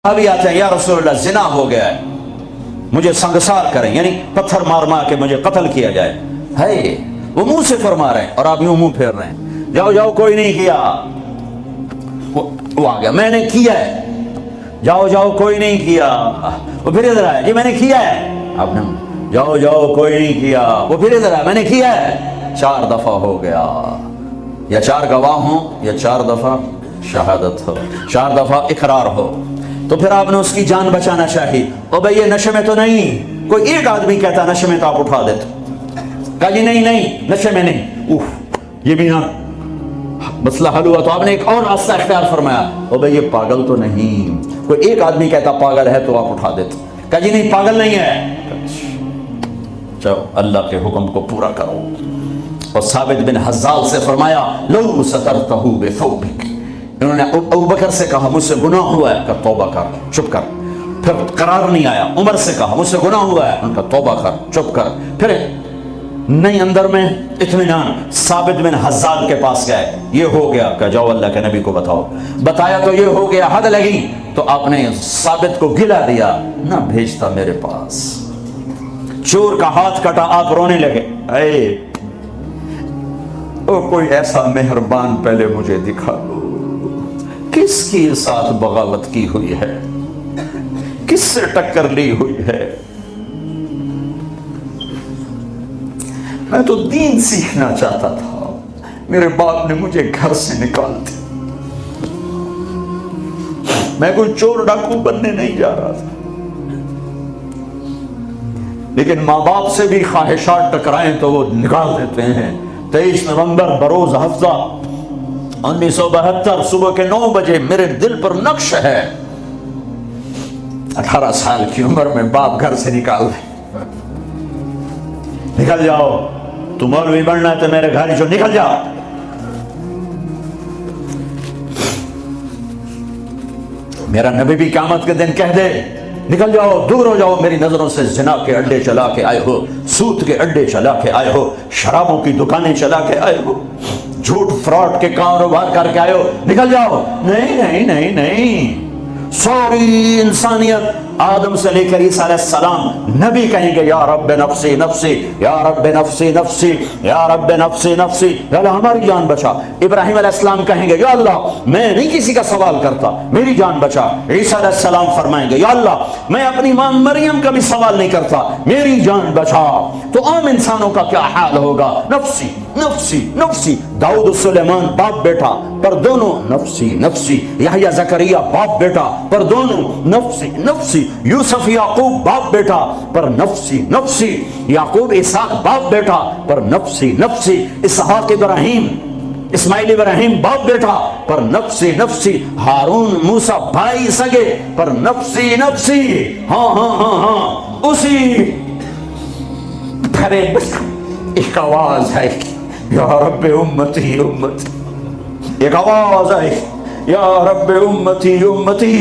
ابھی آتے ہیں یا رسول اللہ زنا ہو گیا ہے، مجھے سنگسار کریں، یعنی پتھر مار مار کے مجھے قتل کیا جائے. ہے وہ منہ سے فرما رہے ہیں اور آپ یوں منہ پھیر رہے ہیں. جاؤ جاؤ کوئی نہیں کیا. وہ آ گیا میں نے کیا ہے. جاؤ جاؤ کوئی نہیں کیا. وہ پھر ادھر آیا جی میں نے کیا ہے. آپ نے جاؤ جاؤ کوئی نہیں کیا. وہ پھر ادھر آیا میں نے کیا ہے. 4 دفعہ ہو گیا. یا 4 گواہ ہوں یا 4 دفعہ شہادت ہو، 4 دفعہ اقرار ہو. تو پھر آپ نے اس کی جان بچانا چاہیے. او بھئی یہ نشے میں تو نہیں. کوئی ایک آدمی کہتا نشے میں تو آپ اٹھا دیتے. کہا جی نہیں نہیں نشے میں نہیں. یہ بھی نا مسئلہ حل ہوا تو آپ نے ایک اور راستہ اختیار فرمایا. او بھئی یہ پاگل تو نہیں. کوئی ایک آدمی کہتا پاگل ہے تو آپ اٹھا دیتے. کہا جی نہیں پاگل نہیں ہے. چلو اللہ کے حکم کو پورا کرو. اور ثابت بن حزال سے فرمایا لو سترتہ بثوبک. انہوں نے ابو بکر سے کہا مجھ سے گناہ ہوا ہے. کہا توبہ کر چپ کر. پھر قرار نہیں آیا. عمر سے کہا مجھ سے گناہ ہوا ہے. ان کا توبہ کر چپ کر. پھر نہیں اندر میں اطمینان. ثابت بن حزال کے پاس گئے. یہ ہو گیا کہ جاؤ اللہ کے نبی کو بتاؤ. بتایا تو یہ ہو گیا. حد لگی تو آپ نے ثابت کو گلا دیا نہ بھیجتا میرے پاس. چور کا ہاتھ کٹا آپ رونے لگے. اے او کوئی ایسا مہربان پہلے مجھے دکھا دو. کس کے ساتھ بغاوت کی ہوئی ہے، کس سے ٹکر لی ہوئی ہے. میں تو دین سیکھنا چاہتا تھا. میرے باپ نے مجھے گھر سے نکال دیا. میں کوئی چور ڈاکو بننے نہیں جا رہا تھا. لیکن ماں باپ سے بھی خواہشات ٹکرائیں تو وہ نکال دیتے ہیں. 23 نومبر بروز ہفتہ 1972 صبح کے 9 بجے میرے دل پر نقش ہے. 18 سال کی عمر میں باپ گھر سے نکال دے. نکل جاؤ تم مولوی بننا ہے تو میرے گھر جو نکل جاؤ. میرا نبی بھی قیامت کے دن کہہ دے نکل جاؤ دور ہو جاؤ میری نظروں سے. زنا کے اڈے چلا کے آئے ہو، سود کے اڈے چلا کے آئے ہو، شرابوں کی دکانیں چلا کے آئے ہو، جھوٹ فراڈ کے کاروبار کر کے آئے ہو. نکل جاؤ. نہیں نہیں نہیں نہیں. ساری انسانیت آدم سے لے کر عیسیٰ علیہ السلام نبی کہیں گے یا رب نفسی نفسی یا رب نفسی نفسی یا رب نفسی نفسی یا اللہ ہماری جان بچا. ابراہیم علیہ السلام کہیں گے یا اللہ میں نہیں کسی کا سوال کرتا میری جان بچا. عیسیٰ علیہ السلام فرمائیں گے یا اللہ میں اپنی ماں مریم کا بھی سوال نہیں کرتا میری جان بچا. تو عام انسانوں کا کیا حال ہوگا؟ نفسی نفسی نفسی. داؤد سلیمان باپ بیٹا پر دونوں نفسی نفسی. یحییٰ زکریا باپ بیٹا پر دونوں نفسی نفسی. یوسف یعقوب باپ بیٹا پر نفسی نفسی. یعقوب اسحاق باپ بیٹا پر نفسی نفسی. اسحاق ابراہیم اسماعیل ابراہیم باپ بیٹا پر نفسی نفسی. ہارون موسیٰ بھائی سگے پر نفسی نفسی. ہاں ہاں ہاں ہاں اسی پھر ایک آواز ہے یا رب امتی امتی. ایک آواز ہے یا رب امتی امتی.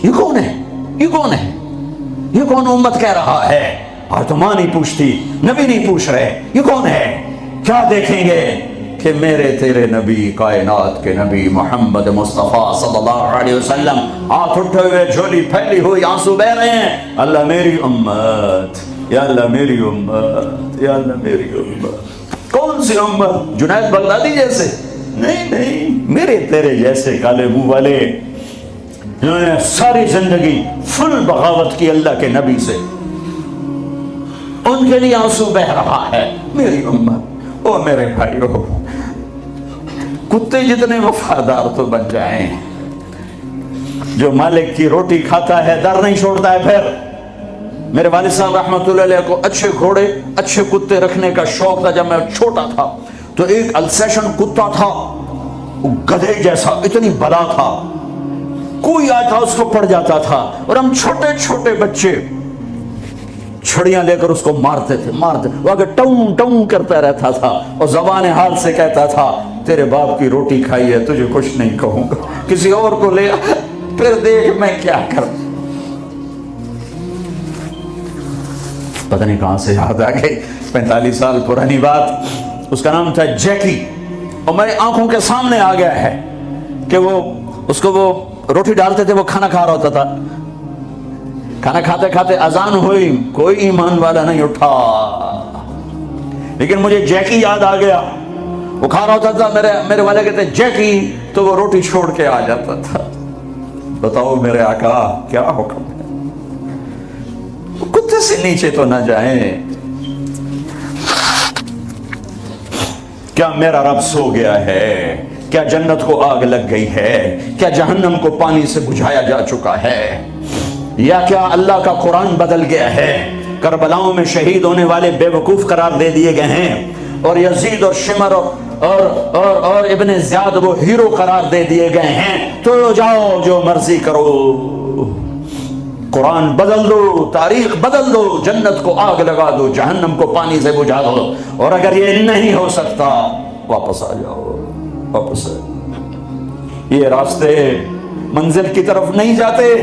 یہ کون ہے؟ یہ کون ہے؟ یہ کون امت کہہ رہا ہے؟ اور تو ماں نہیں پوچھتی نبی نہیں پوچھ رہے یہ کون ہے. کیا دیکھیں گے کہ میرے تیرے نبی کائنات کے نبی محمد مصطفیٰ صلی اللہ علیہ وسلم ہاتھ اٹھے ہوئے جھولی پھیلی ہوئی آنسو بہ رہے ہیں. اللہ میری امت یا اللہ میری امت یا اللہ میری امت. کون سی امت؟ جنید بغدادی جیسے؟ نہیں نہیں میرے تیرے جیسے کالے منہ والے جنہوں نے ساری زندگی فل بغاوت کی اللہ کے نبی سے. ان کے لیے آنسو بہ رہا ہے میری امت. او میرے بھائیو کتے جتنے وفادار تو بن جائیں. جو مالک کی روٹی کھاتا ہے در نہیں چھوڑتا ہے. پھر میرے والد صاحب رحمۃ اللہ علیہ کو اچھے گھوڑے اچھے کتے رکھنے کا شوق تھا. جب میں چھوٹا تھا تو ایک السیشن کتا تھا گدھے جیسا اتنی بلا تھا. کوئی آیا تھا اس کو پڑ جاتا تھا اور ہم چھوٹے چھوٹے بچے چھڑیاں لے کر اس کو مارتے تھے وہ آگے ٹوں ٹوں کرتا رہتا تھا اور زبان حال سے کہتا تھا تیرے باپ کی روٹی کھائی ہے تجھے کچھ نہیں کہوں گا کسی اور کو لے. پھر دیکھ میں کیا کر. پتہ نہیں کہاں سے یاد آ گئی 45 سال پرانی بات. اس کا نام تھا جیکی اور میری آنکھوں کے سامنے آ گیا ہے کہ وہ اس کو وہ روٹی ڈالتے تھے وہ کھانا کھا رہا ہوتا تھا. کھانا کھاتے کھاتے اذان ہوئی, کوئی ایمان والا نہیں اٹھا, لیکن مجھے جیکی یاد آ گیا. وہ کھا رہا ہوتا تھا, میرے والے کہتے جیکی, تو وہ روٹی چھوڑ کے آ جاتا تھا. بتاؤ میرے آقا کیا حکم ہے, کتے سے نیچے تو نہ جائیں. کیا میرا رب سو گیا ہے؟ کیا جنت کو آگ لگ گئی ہے؟ کیا جہنم کو پانی سے بجھایا جا چکا ہے؟ یا کیا اللہ کا قرآن بدل گیا ہے؟ کربلاؤں میں شہید ہونے والے بے وقوف قرار دے دیے گئے ہیں, اور یزید اور شمر اور ابن زیاد وہ ہیرو قرار دے دیے گئے ہیں. تو جاؤ جو مرضی کرو, قرآن بدل دو, تاریخ بدل دو, جنت کو آگ لگا دو, جہنم کو پانی سے بجھا دو. اور اگر یہ نہیں ہو سکتا واپس آ جاؤ, واپس آ جاؤ. یہ راستے منزل کی طرف نہیں جاتے.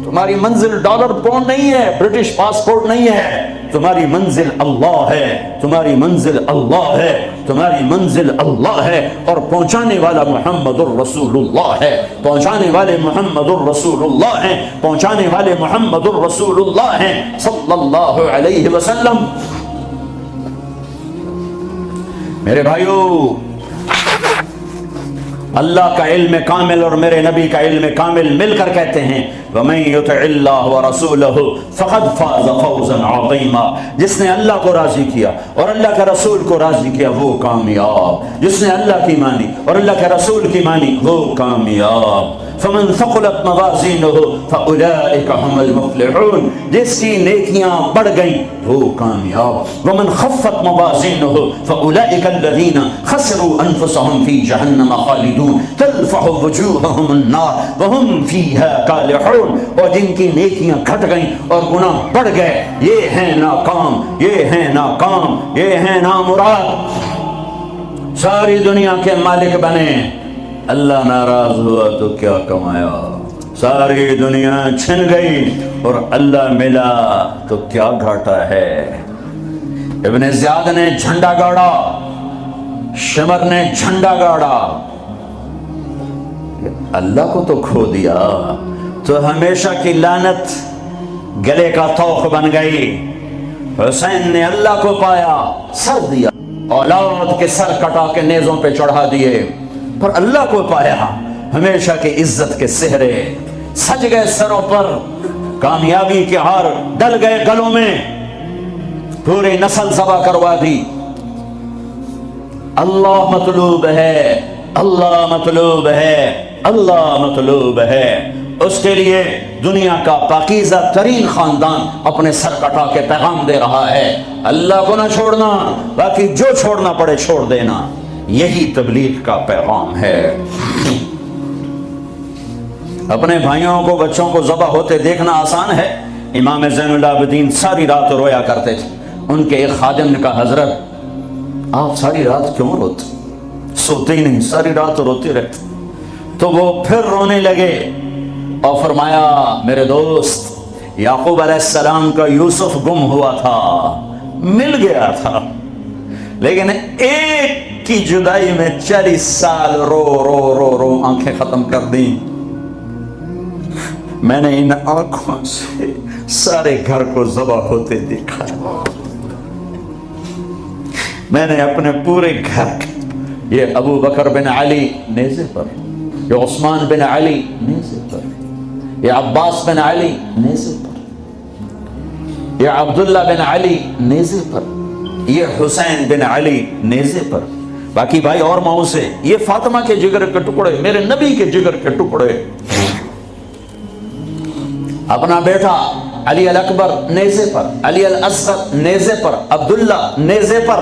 تمہاری منزل ڈالر پاؤنڈ نہیں ہے, برٹش پاسپورٹ نہیں ہے. تمہاری منزل اللہ ہے, تمہاری منزل اللہ ہے, تمہاری منزل اللہ ہے. اور پہنچانے والا محمد الرسول اللہ ہے, پہنچانے والے محمد الرسول اللہ ہیں, پہنچانے والے محمد الرسول اللہ ہیں صلی اللہ علیہ وسلم. میرے بھائیو, اللہ کا علم کامل اور میرے نبی کا علم کامل مل کر کہتے ہیں وَمَن يُطِعِ اللَّهَ وَرَسُولَهُ فَقَدْ فَازَ فَوْزًا عَظِيمًا. جس نے اللہ کو راضی کیا اور اللہ کے رسول کو راضی کیا وہ کامیاب. جس نے اللہ کی مانی اور اللہ کے رسول کی مانی وہ کامیاب. فَمَن ثَقُلَتْ مَوَازِينُهُ فَأُولَئِكَ هُمُ الْمُفْلِحُونَ. جس کی نیکیاں بڑھ گئیں وہ کامیاب. وَمَن خَفَّتْ مَوَازِينُهُ فَأُولَئِكَ الَّذِينَ خَسِرُوا أَنفُسَهُمْ فِي جَهَنَّمَ خَالِدُونَ تَلْفَحُ وُجُوهَهُمُ النَّارُ وَهُمْ فِيهَا كَالِحُونَ. اور جن کی نیکیاں گھٹ گئیں اور گناہ بڑھ گئے, یہ ہیں ناکام, یہ ہیں ناکام, یہ ہیں نامراد. ساری دنیا کے مالک بنے, اللہ ناراض ہوا تو کیا کمایا. ساری دنیا چھن گئی اور اللہ ملا تو کیا گھاٹا ہے. ابن زیاد نے جھنڈا گاڑا, شمر نے جھنڈا گاڑا, اللہ کو تو کھو دیا تو ہمیشہ کی لعنت گلے کا طوق بن گئی. حسین نے اللہ کو پایا, سر دیا, اولاد کے سر کٹا کے نیزوں پہ چڑھا دیے, پر اللہ کو پایا, ہمیشہ کی عزت کے سہرے سج گئے سروں پر, کامیابی کے ہار ڈل گئے گلوں میں, پوری نسل ذبح کروا دی. اللہ مطلوب ہے, اللہ مطلوب ہے, اللہ مطلوب ہے. اس کے لیے دنیا کا پاکیزہ ترین خاندان اپنے سر کٹا کے پیغام دے رہا ہے, اللہ کو نہ چھوڑنا, باقی جو چھوڑنا پڑے چھوڑ دینا. یہی تبلیغ کا پیغام ہے. اپنے بھائیوں کو, بچوں کو ذبح ہوتے دیکھنا آسان ہے. امام زین العابدین ساری رات رویا کرتے تھے. ان کے ایک خادم نے کہا حضرت آپ ساری رات کیوں روتے, سوتے ہی نہیں, ساری رات روتے رہتے. تو وہ پھر رونے لگے اور فرمایا میرے دوست یعقوب علیہ السلام کا یوسف گم ہوا تھا, مل گیا تھا, لیکن ایک کی جدائی میں 40 سال رو رو رو رو آنکھیں ختم کر دیں. میں نے ان آنکھوں سے سارے گھر کو ذبح ہوتے دیکھا. میں نے اپنے پورے گھر, یہ ابو بکر بن علی نیزے پر, یہ عثمان بن علی نیزے پر, یہ عباس بن علی نیزے پر, یہ عبداللہ بن علی نیزے پر, یہ حسین بن علی نیزے پر, باقی بھائی اور ماؤں سے یہ فاطمہ کے جگر کے ٹکڑے, میرے نبی کے جگر کے ٹکڑے. اپنا بیٹا علی الاکبر نیزے پر, علی الاصغر نیزے پر, عبداللہ نیزے پر,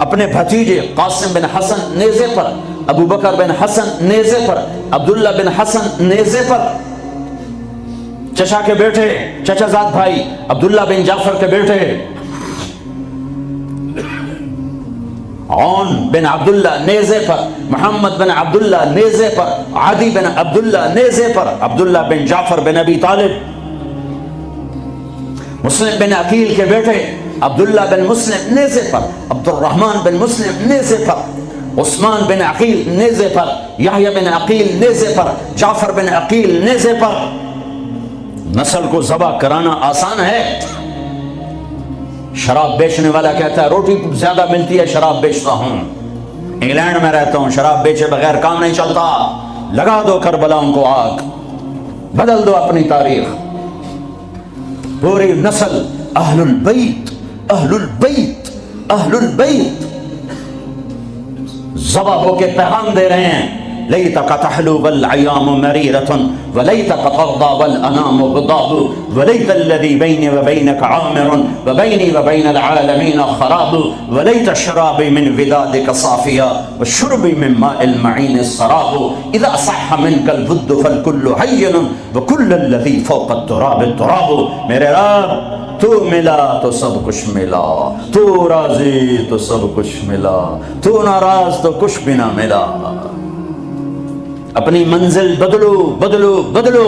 اپنے بھتیجے قاسم بن حسن نیزے پر, ابو بکر بن حسن نیزے پر, عبداللہ بن حسن نیزے پر, چچا کے بیٹے, چچا زاد بھائی عبداللہ بن جعفر کے بیٹے عون بن عبداللہ نیزے پر, محمد بن عبداللہ نیزے پر, عدی بن عبداللہ نیزے پر, عبداللہ بن جعفر بن ابی طالب, مسلم بن عقیل کے بیٹے عبداللہ بن مسلم نیزے پر, عبد الرحمن بن مسلم نیزے پر, عثمان بن عقیل نیزے پر، یحییٰ بن عقیل نیزے پر، جعفر بن عقیل نیزے پر۔ نسل کو ذبح کرانا آسان ہے؟ شراب بیچنے والا کہتا ہے روٹی زیادہ ملتی ہے شراب بیچتا ہوں، انگلینڈ میں رہتا ہوں، شراب بیچے بغیر کام نہیں چلتا، لگا دو کربلاؤں کو آگ، بدل دو اپنی تاریخ۔ پوری نسل اہل البیت، اہل البیت، اہل البیت ذبح ہو کے پیغام دے رہے ہیں، لیتک تحلو والایام مریرۃ ولیتک ترضی والانام غضاب ولیت الذی بینی وبینک عامر وبینی وبین العالمین خراب ولیت شرابی من ودادک صافیا وشربی من ماء المعین السراب اذا صح منک الود فالکل حین وکل الذی فوق التراب التراب۔ میرے رب تو ملا تو سب کچھ ملا، تو راضی تو سب کچھ ملا، تو ناراض تو کچھ بھی نہ ملا۔ اپنی منزل بدلو بدلو بدلو۔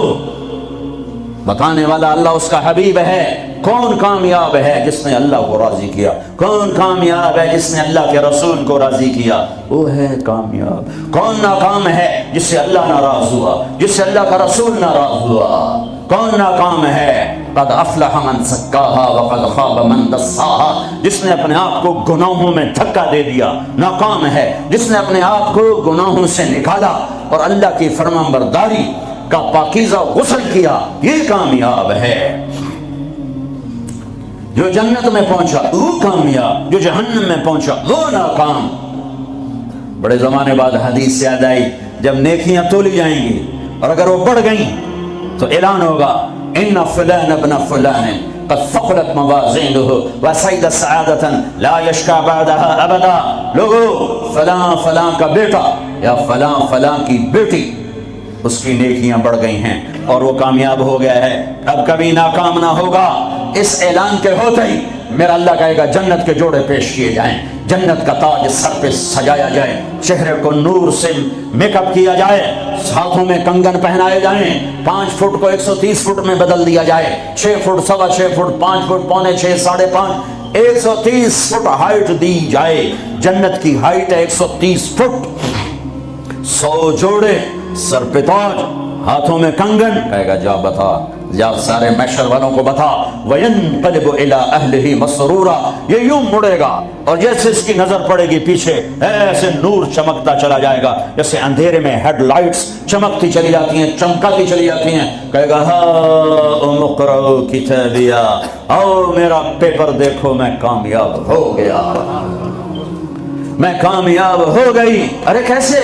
بتانے والا اللہ اس کا حبیب ہے۔ کون کامیاب ہے جس نے اللہ کو راضی کیا؟ کون کامیاب ہے جس نے اللہ کے رسول کو راضی کیا؟ وہ ہے کامیاب۔ کون ناکام ہے جس سے اللہ ناراض ہوا، جس سے اللہ کا رسول ناراض ہوا؟ کون ناکام ہے؟ قد افلح من زکاہا وقد خاب من دساہا، جس نے اپنے آپ کو گناہوں میں دھکا دے دیا ناکام ہے، جس نے اپنے آپ کو گناہوں سے نکالا اور اللہ کی فرمانبرداری کا پاکیزہ غسل کیا، یہ کامیاب ہے۔ جو جنت میں پہنچا وہ کامیاب، جو جہنم میں پہنچا وہ ناکام۔ بڑے زمانے بعد حدیث یاد آئی، جب نیکیاں تولی جائیں گی اور اگر وہ بڑھ گئیں تو اعلان ہوگا ان فلان ابن فلان قد ثقلت موازینہ وسعد سعادۃ لا یشکا بعدها ابدا۔ لوگو فلاں فلاں کا بیٹا یا فلاں فلاں کی بیٹی، اس کی نیکیاں بڑھ گئی ہیں اور وہ کامیاب ہو گیا ہے، اب کبھی ناکام نہ ہوگا۔ اس اعلان کے ہوتے ہی میرا اللہ کہے گا جنت کے جوڑے پیش کیے جائیں، جنت کا تاج سر پہ سجایا جائے، چہرے کو نور سے میک اپ کیا جائے، ہاتھوں میں کنگن پہنائے جائیں، 5 فٹ کو 130 فٹ میں بدل دیا جائے، 6 feet, 6.25 feet, 5 feet, 5.25، 5.5، 130 feet height دی جائے۔ جنت کی ہائٹ ہے 130 فٹ۔ 100 جوڑے، سر پہ تاج، ہاتھوں میں کنگن، کہے گا جا بتا، جا سارے محشر والوں کو بتا۔ وَيَنْقَلِبُ إِلَىٰ أَهْلِهِ مَسْرُورًا، یہ یوں مڑے گا اور جیسے اس کی نظر پڑے گی پیچھے ایسے نور چمکتا چلا جائے گا، جیسے اندھیرے میں ہیڈ لائٹس چمکتی چلی جاتی ہیں، چمکاتی چلی جاتی ہیں۔ کہے گا ہاؤم اقرؤوا کتابیہ، آؤ میرا پیپر دیکھو، میں کامیاب ہو گیا، میں کامیاب ہو گئی۔ ارے کیسے؟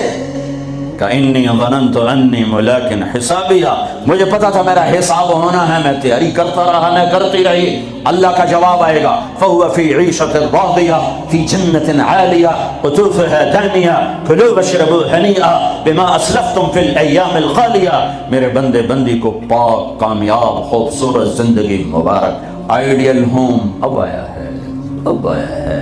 انی ظننت انی ملاق حسابیہ، مجھے پتا تھا میرا حساب ہونا ہے، میں تیاری کرتا رہا، میں کرتی رہی۔ اللہ کا جواب آئے گا فَهُوَ فِي عِيشَةٍ رَاضِيَةٍ فِي جَنَّةٍ عَالِيَةٍ قُطُوفُهَا دَانِيَةٌ كُلُوا وَاشْرَبُوا هَنِيئًا بِمَا أَسْلَفْتُمْ فِي الْأَيَّامِ الْخَالِيَةِ۔ میرے بندے بندی کو پاک، کامیاب، خوبصورت زندگی مبارک۔ آئیڈیل ہوم اب آیا ہے، اب آیا ہے۔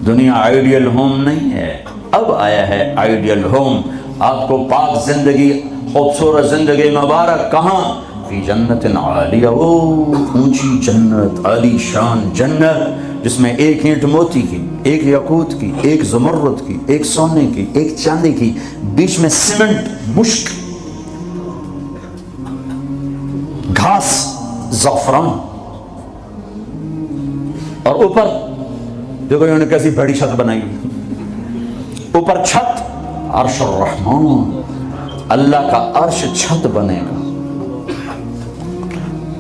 دنیا آئیڈیل ہوم نہیں ہے، اب آیا ہے آئیڈیل ہوم۔ آپ کو پاک زندگی، خوبصورت زندگی مبارک کہاں؟ فی جنت عالیہ، اونچی جنت، عالی شان جنت، جس میں ایک اینٹ موتی کی، ایک یاقوت کی، ایک زمرد کی، ایک سونے کی، ایک چاندی کی، بیچ میں سیمنٹ، مشک، گھاس، زعفران، اور اوپر دیکھو انہوں نے کیسی بڑی چھت بنائی، اوپر چھت عرش الرحمن، اللہ کا عرش چھت بنے گا۔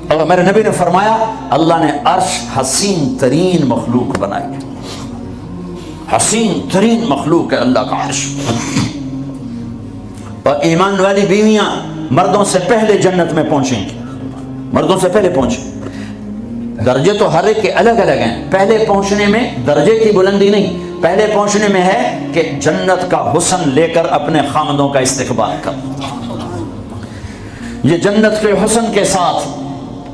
اور میرے نبی نے فرمایا اللہ نے عرش حسین ترین مخلوق بنائی ہے، حسین ترین مخلوق ہے اللہ کا عرش۔ اور ایمان والی بیویاں مردوں سے پہلے جنت میں پہنچیں گی، مردوں سے پہلے پہنچیں۔ درجے تو ہر ایک کے الگ الگ ہیں، پہلے پہنچنے میں درجے کی بلندی نہیں، پہلے پہنچنے میں ہے کہ جنت کا حسن لے کر اپنے خامدوں کا استقبال کر، یہ جنت کے حسن کے ساتھ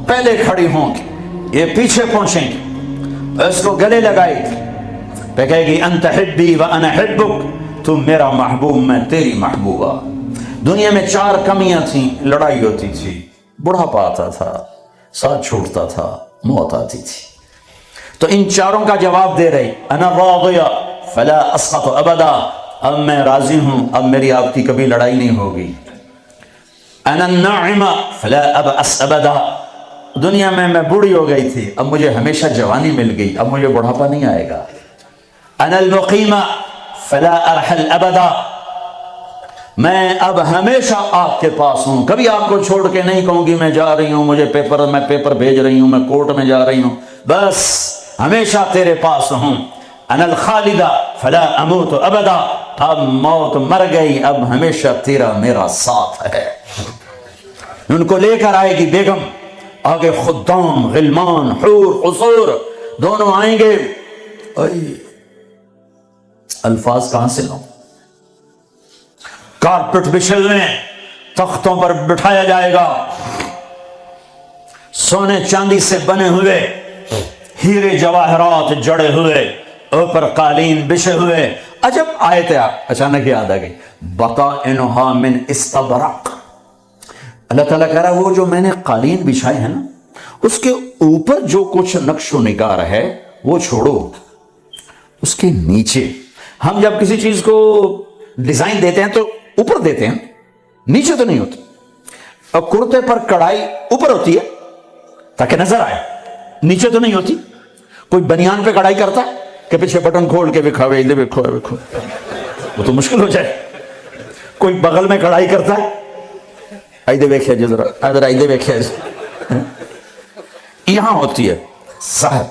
پہلے کھڑی ہوں گی، یہ پیچھے پہنچیں گی، اس کو گلے لگائے گی، پہ کہے گی انت حبی وانا حبک، تم میرا محبوب میں تیری محبوبہ۔ دنیا میں 4 کمیاں تھیں، لڑائی ہوتی تھی، بڑھاپا آتا تھا، ساتھ چھوٹتا تھا، موت آتی تھی، تو ان 4 کا جواب دے رہی انا راضیہ فلا اسقط ابدا، اب میں راضی ہوں، اب میری آپ کی کبھی لڑائی نہیں ہوگی۔ انا الناعمہ فلا ابأس ابدا، دنیا میں بوڑھی ہو گئی تھی، اب مجھے ہمیشہ جوانی مل گئی، اب مجھے بڑھاپا نہیں آئے گا۔ انا المقیمہ فلا ارحل ابدا، میں اب ہمیشہ آپ کے پاس ہوں، کبھی آپ کو چھوڑ کے نہیں کہوں گی میں جا رہی ہوں، میں پیپر بھیج رہی ہوں، میں کورٹ میں جا رہی ہوں، بس ہمیشہ تیرے پاس ہوں۔ انا الخالدہ فلا اموت ابدا، اب موت مر گئی، اب ہمیشہ تیرا میرا ساتھ ہے۔ ان کو لے کر آئے گی بیگم، آگے خدام، غلمان، حور، قصور دونوں آئیں گے۔ الفاظ کہاں سے لوں؟ کارپٹ بچھے ہوئے، تختوں پر بٹھایا جائے گا، سونے چاندی سے بنے ہوئے، ہیرے جواہرات جڑے ہوئے، اوپر قالین بچھے ہوئے۔ عجب آیت اچانک یاد آ گئی، بطائنها من استبرق۔ اللہ تعالیٰ کہہ رہا وہ جو میں نے قالین بچھائے ہیں نا، اس کے اوپر جو کچھ نقش و نگار ہے وہ چھوڑو، اس کے نیچے ہم جب کسی چیز کو ڈیزائن دیتے ہیں تو اوپر دیتے ہیں، نیچے تو نہیں ہوتی۔ اور کرتے پر کڑھائی اوپر ہوتی ہے تاکہ نظر آئے، نیچے تو نہیں ہوتی۔ کوئی بنیان پہ کڑھائی کرتا ہے کہ پیچھے بٹن کھول کے دکھاوے، ادھر دیکھو، وہ تو مشکل ہو جائے۔ کوئی بغل میں کڑھائی کرتا ہے، ادھر دیکھیے جی ذرا، ادھر ادھر دیکھیے جی، یہاں ہوتی ہے صاحب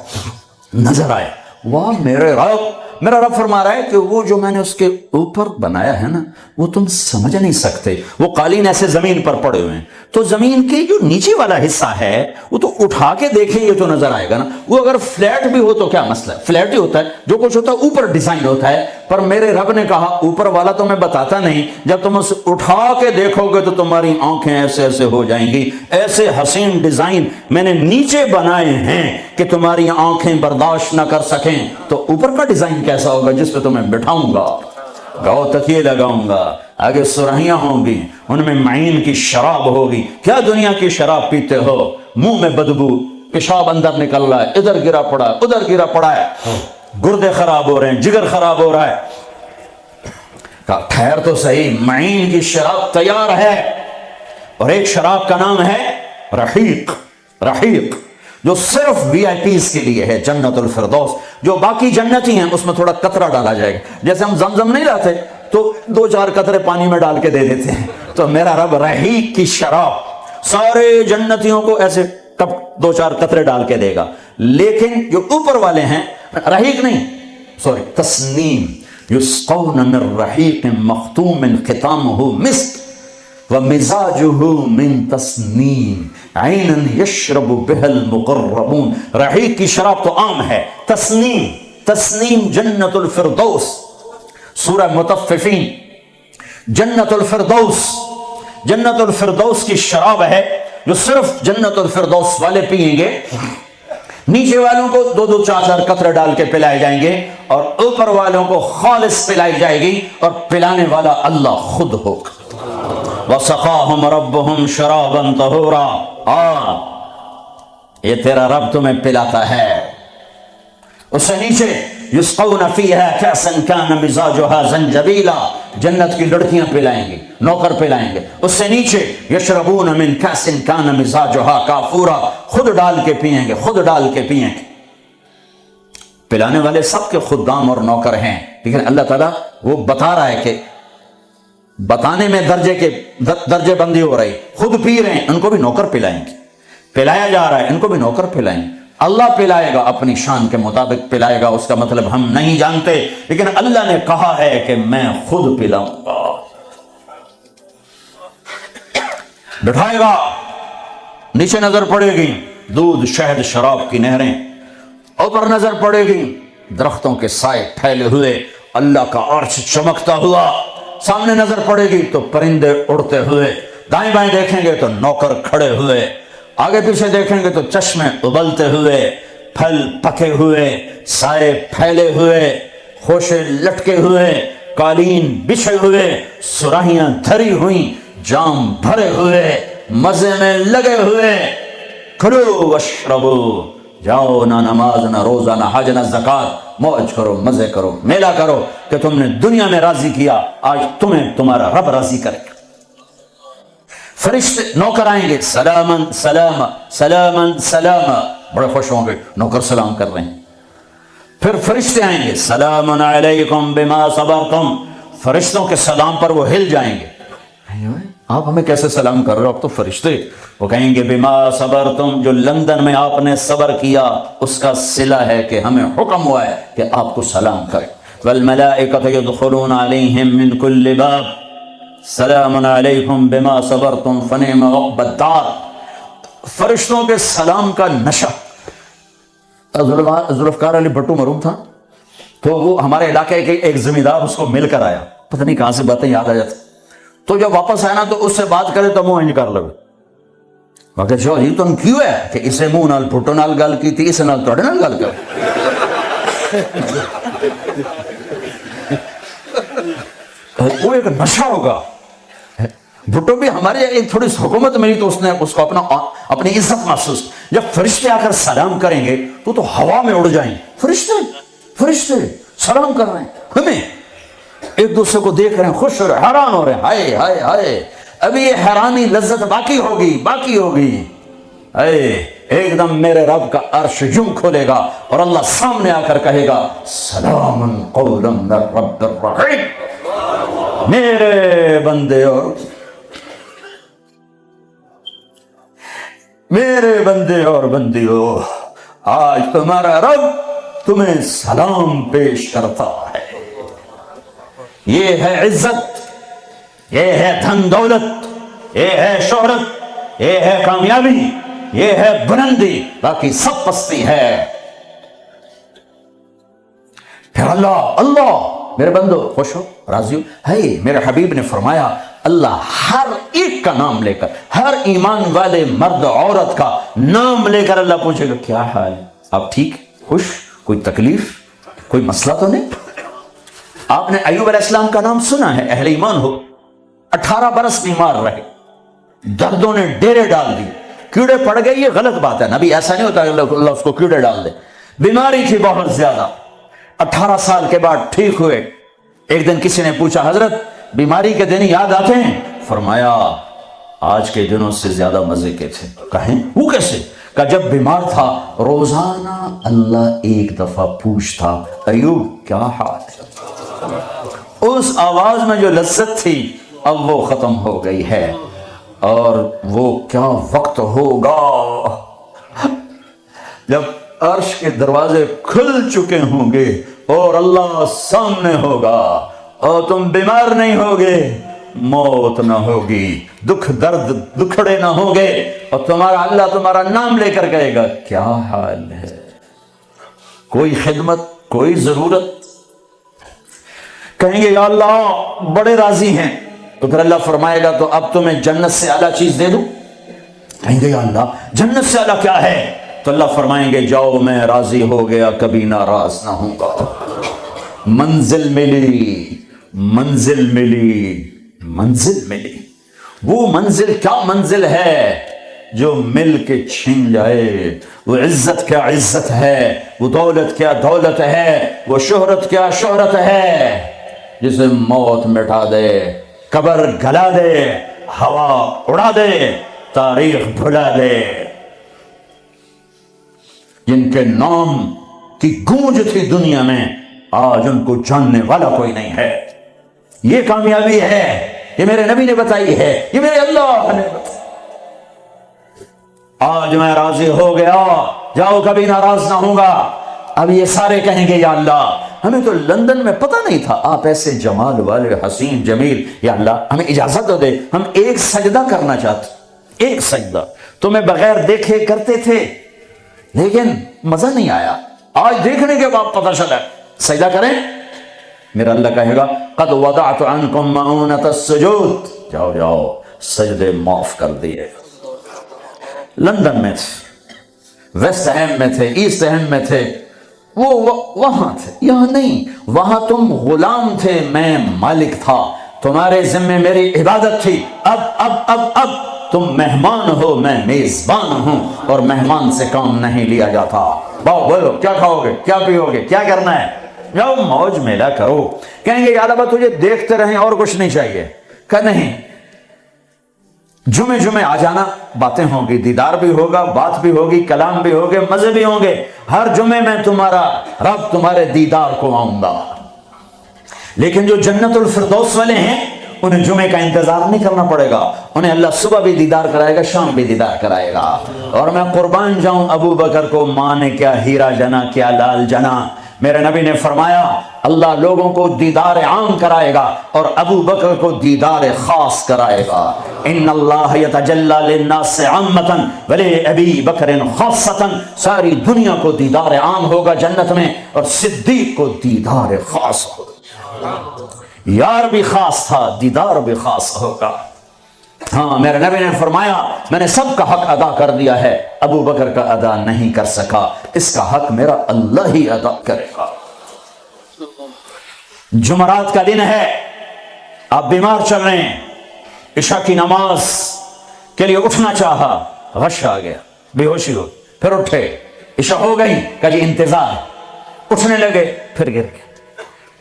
نظر آئے۔ واہ میرے رب، میرا رب فرما رہا ہے کہ وہ جو میں نے اس کے اوپر بنایا ہے نا وہ تم سمجھ نہیں سکتے۔ وہ قالین ایسے زمین پر پڑے ہوئے ہیں، تو زمین کے جو نیچے والا حصہ ہے وہ تو اٹھا کے دیکھیں گے تو نظر آئے گا نا۔ وہ اگر فلیٹ بھی ہو تو کیا مسئلہ ہے، فلیٹ ہی ہوتا ہے، جو کچھ ہوتا ہے اوپر ڈیزائن ہوتا ہے۔ پر میرے رب نے کہا اوپر والا تو میں بتاتا نہیں، جب تم اسے اٹھا کے دیکھو گے تو تمہاری آنکھیں ایسے ایسے ہو جائیں گی۔ ایسے حسین ڈیزائن میں نے نیچے بنائے ہیں کہ تمہاری آنکھیں برداشت نہ کر سکیں، تو اوپر کا ڈیزائن کیسا ہوگا جس پہ تمہیں بٹھاؤں گا، گاؤ تکیے لگاؤں گا، آگے سرہیاں ہوں گی، ان میں معین کی شراب ہوگی۔ کیا دنیا کی شراب پیتے ہو، منہ میں بدبو، پیشاب اندر نکل رہا ہے، ادھر گرا پڑا ہے، ادھر گرا پڑا ہے، گردے خراب ہو رہے ہیں، جگر خراب ہو رہا ہے۔ کہا ٹھہر تو صحیح، معین کی شراب تیار ہے، اور ایک شراب کا نام ہے رحیق، رحیق، جو صرف وی آئی پیز کے لیے ہے، جنت الفردوس۔ جو باقی جنتی ہیں اس میں تھوڑا قطرہ ڈالا جائے گا، جیسے ہم زمزم نہیں لاتے تو 2-4 قطرے پانی میں ڈال کے دے دیتے ہیں، تو میرا رب رحیق کی شراب سارے جنتیوں کو ایسے 2-4 قطرے ڈال کے دے گا۔ لیکن جو اوپر والے ہیں رحیق نہیں، سوری تسنیم، یسقون من رحیق مختوم ختامہ مسک ومزاجه من تسنیم عینا یشرب بها المقربون۔ رحیق کی شراب تو عام ہے، تسنیم، تسنیم جنت الفردوس، سورہ مطففین، جنت الفردوس، جنت الفردوس کی شراب ہے جو صرف جنت الفردوس والے پیئیں گے۔ نیچے والوں کو 2-4 قطرے ڈال کے پلائے جائیں گے، اور اوپر والوں کو خالص پلائی جائے گی، اور پلانے والا اللہ خود ہوگا۔ وَسَقَاهُمْ رَبُّهُمْ شَرَابًا طَهُورًا، یہ تیرا رب تمہیں پلاتا ہے۔ اس سے نیچے یسقون فیہا کأسا کان مزاجها زنجبیلا، جنت کی لڑکیاں پلائیں گی، نوکر پلائیں گے۔ اس سے نیچے یشربون من کأس کان مزاجها کافورا، خود ڈال کے پیئیں گے، خود ڈال کے پیئیں گے۔ پلانے والے سب کے خدام اور نوکر ہیں، لیکن اللہ تعالیٰ وہ بتا رہا ہے کہ بتانے میں درجے بندی ہو رہی، خود پی رہے ہیں، ان کو بھی نوکر پلائیں گے، پلایا جا رہا ہے ان کو بھی نوکر پلائیں گے۔ اللہ پلائے گا، اپنی شان کے مطابق پلائے گا، اس کا مطلب ہم نہیں جانتے، لیکن اللہ نے کہا ہے کہ میں خود پلاؤں گا۔ بٹھائے گا، نیچے نظر پڑے گی دودھ، شہد، شراب کی نہریں، اوپر نظر پڑے گی درختوں کے سائے پھیلے ہوئے، اللہ کا عرش چمکتا ہوا، سامنے نظر پڑے گی تو پرندے اڑتے ہوئے، دائیں بائیں دیکھیں گے تو نوکر کھڑے ہوئے، آگے پیچھے دیکھیں گے تو چشمے ابلتے ہوئے، پھل پکے ہوئے، سائے پھیلے ہوئے، خوشے لٹکے ہوئے، قالین بچھے ہوئے، سراہیاں دھری ہوئیں، جام بھرے ہوئے، مزے میں لگے ہوئے۔ کھلو واشربو، جاؤ، نہ نماز نہ روزہ نہ حج نہ زکوٰۃ، موج کرو، مزے کرو، میلہ کرو کہ تم نے دنیا میں راضی کیا، آج تمہیں تمہارا رب راضی کرے گا۔ فرشتے نوکر آئیں گے، سلامن سلام سلامن سلام، بڑے خوش ہوں گے، نوکر سلام کر رہے ہیں۔ پھر فرشتے آئیں گے، سلام علیکم بما صبرتم، فرشتوں کے سلام پر وہ ہل جائیں گے، آپ ہمیں کیسے سلام کر رہے ہو، آپ تو فرشتے۔ وہ کہیں گے بما صبرتم، جو لندن میں آپ نے صبر کیا اس کا صلہ ہے کہ ہمیں حکم ہوا ہے کہ آپ کو سلام کریں۔ والملائکۃ یدخلون علیہم من کل باب سلام علیکم بما صبرتم فنعم عقبی الدار، فرشتوں کے سلام کا نشہ۔ ذوالفقار علی بھٹو مرحوم تھا، تو وہ ہمارے علاقے کے ایک زمیندار اس کو مل کر آیا، پتہ نہیں کہاں سے باتیں یاد آ جاتی، تو جب واپس آیا نا تو اس سے بات کرے تو منہ انج کر لگے، کہ جو یہ تم کیوں ہے کہ اسے منہ نال بھٹو نال گل کی تھی، اسے نال توڑے نال گل کر۔ وہ ایک نشہ ہوگا۔ بھٹو بھی ہمارے ایک تھوڑی سی حکومت ملی تو اس نے اس کو اپنی عزت محسوس، جب فرشتے آ کر سلام کریں گے تو ہوا میں اڑ جائیں گے، فرشتے سلام کر رہے ہیں، ہمیں ایک دوسرے کو دیکھ رہے ہیں، خوش ہو رہے ہیں، حیران ہو رہے ہیں، ہائے ہائے ہائے، ابھی یہ حیرانی لذت باقی ہوگی، ایک دم میرے رب کا عرش یوں کھولے گا اور اللہ سامنے آ کر کہے گا سلام قولا من رب الرحیم، میرے بندے اور بندیوں، آج تمہارا رب تمہیں سلام پیش کرتا ہے۔ یہ ہے عزت، یہ ہے دھن دولت، یہ ہے شہرت، یہ ہے کامیابی، یہ ہے بلندی، باقی سب پستی ہے۔ پھر اللہ میرے بندو خوش ہو، راضی ہو، ہے میرے حبیب نے فرمایا اللہ ہر ایک کا نام لے کر، ہر ایمان والے مرد عورت کا نام لے کر اللہ پوچھے گا کیا حال ہے، آپ ٹھیک، خوش، کوئی تکلیف، کوئی مسئلہ تو نہیں؟ آپ نے ایوب علیہ السلام کا نام سنا ہے، اہل ایمان ہو، 18 برس بیمار رہے، دردوں نے ڈیرے ڈال دی، کیڑے پڑ گئے، یہ غلط بات ہے، نبی ایسا نہیں ہوتا کہ اللہ اس کو کیڑے ڈال دے، بیماری تھی بہت زیادہ، 18 سال کے بعد ٹھیک ہوئے۔ ایک دن کسی نے پوچھا حضرت بیماری کے دن یاد آتے ہیں؟ فرمایا آج کے دنوں سے زیادہ مزے کے تھے۔ کہیں وہ کیسے؟ کہ جب بیمار تھا روزانہ اللہ ایک دفعہ پوچھتا ایوب کیا حال ہے، اس آواز میں جو لذت تھی اب وہ ختم ہو گئی ہے، اور وہ کیا وقت ہوگا جب عرش کے دروازے کھل چکے ہوں گے اور اللہ سامنے ہوگا اور تم بیمار نہیں ہوگے، موت نہ ہوگی، دکھ درد دکھڑے نہ ہوگے، اور تمہارا اللہ تمہارا نام لے کر کہے گا کیا حال ہے، کوئی خدمت، کوئی ضرورت؟ کہیں گے یا اللہ بڑے راضی ہیں، تو پھر اللہ فرمائے گا تو اب تمہیں جنت سے اعلیٰ چیز دے دوں؟ کہیں گے یا اللہ جنت سے اعلیٰ کیا ہے؟ تو اللہ فرمائیں گے جاؤ میں راضی ہو گیا کبھی ناراض نہ ہوں گا، منزل ملی، منزل ملی، منزل ملی۔ وہ منزل کیا منزل ہے جو مل کے چھن جائے، وہ عزت کیا عزت ہے، وہ دولت کیا دولت ہے، وہ شہرت کیا شہرت ہے، جسے موت مٹا دے، قبر گلا دے، ہوا اڑا دے، تاریخ بھلا دے۔ جن کے نام کی گونج تھی دنیا میں آج ان کو جاننے والا کوئی نہیں ہے۔ یہ کامیابی ہے، یہ میرے نبی نے بتائی ہے، یہ میرے اللہ نے بتائی۔ آج میں راضی ہو گیا، جاؤ کبھی ناراض نہ ہوں گا۔ اب یہ سارے کہیں گے یا اللہ ہمیں تو لندن میں پتہ نہیں تھا آپ ایسے جمال والے حسین جمیل، یا اللہ ہمیں اجازت تو دے، ہم ایک سجدہ کرنا چاہتے، ایک سجدہ تمہیں بغیر دیکھے کرتے تھے لیکن مزہ نہیں آیا، آج دیکھنے کے بعد پتہ چلا سجدہ کریں۔ میرا اللہ کہے گا قد وضعت عنکم معونۃ السجود، جاؤ جاؤ سجدے معاف کر دیے۔ لندن میں تھے، ویسٹ اہم میں تھے، ایسٹ اہم میں تھے، وہ وہاں تھے، یہاں نہیں۔ وہاں تم غلام تھے، میں مالک تھا، تمہارے ذمے میری عبادت تھی۔ اب تم مہمان ہو، میں میزبان ہوں، اور مہمان سے کام نہیں لیا جاتا۔ باؤ بولو کیا کھاؤ گے, کیا پیو گے, کیا کرنا ہے, جاؤ موج میلہ کرو. کہیں گے یا اللہ تجھے دیکھتے رہیں اور کچھ نہیں چاہیے. کہ نہیں, جمعے آ جانا, باتیں ہوں گی, دیدار بھی ہوگا, بات بھی ہوگی, کلام بھی ہوگے, مزے بھی ہوں گے. ہر جمعے میں تمہارا رب تمہارے دیدار کو آؤں گا. لیکن جو جنت الفردوس والے ہیں انہیں جمعے کا انتظار نہیں کرنا پڑے گا, انہیں اللہ صبح بھی دیدار کرائے گا, شام بھی دیدار کرائے گا. اور میں قربان جاؤں ابو بکر کو, ماں نے کیا ہیرا جنا, کیا لال جنا. میرے نبی نے فرمایا اللہ لوگوں کو دیدار عام کرائے گا اور ابو بکر کو دیدار خاص کرائے گا. ان اللہ یتجلی للناس عامۃ ولابی بکر خاصۃ. ساری دنیا کو دیدار عام ہوگا جنت میں, اور صدیق کو دیدار خاص ہوگا. یار بھی خاص تھا, دیدار بھی خاص ہوگا. ہاں میرے نبی نے فرمایا میں نے سب کا حق ادا کر دیا ہے, ابو بکر کا ادا نہیں کر سکا, اس کا حق میرا اللہ ہی ادا کرے گا. جمعرات کا دن ہے, آپ بیمار چل رہے ہیں, عشاء کی نماز کے لیے اٹھنا چاہا, غش آ گیا, بے ہوشی ہو, پھر اٹھے, عشاء ہو گئی, کہا جی انتظار. اٹھنے لگے, پھر گر گئے,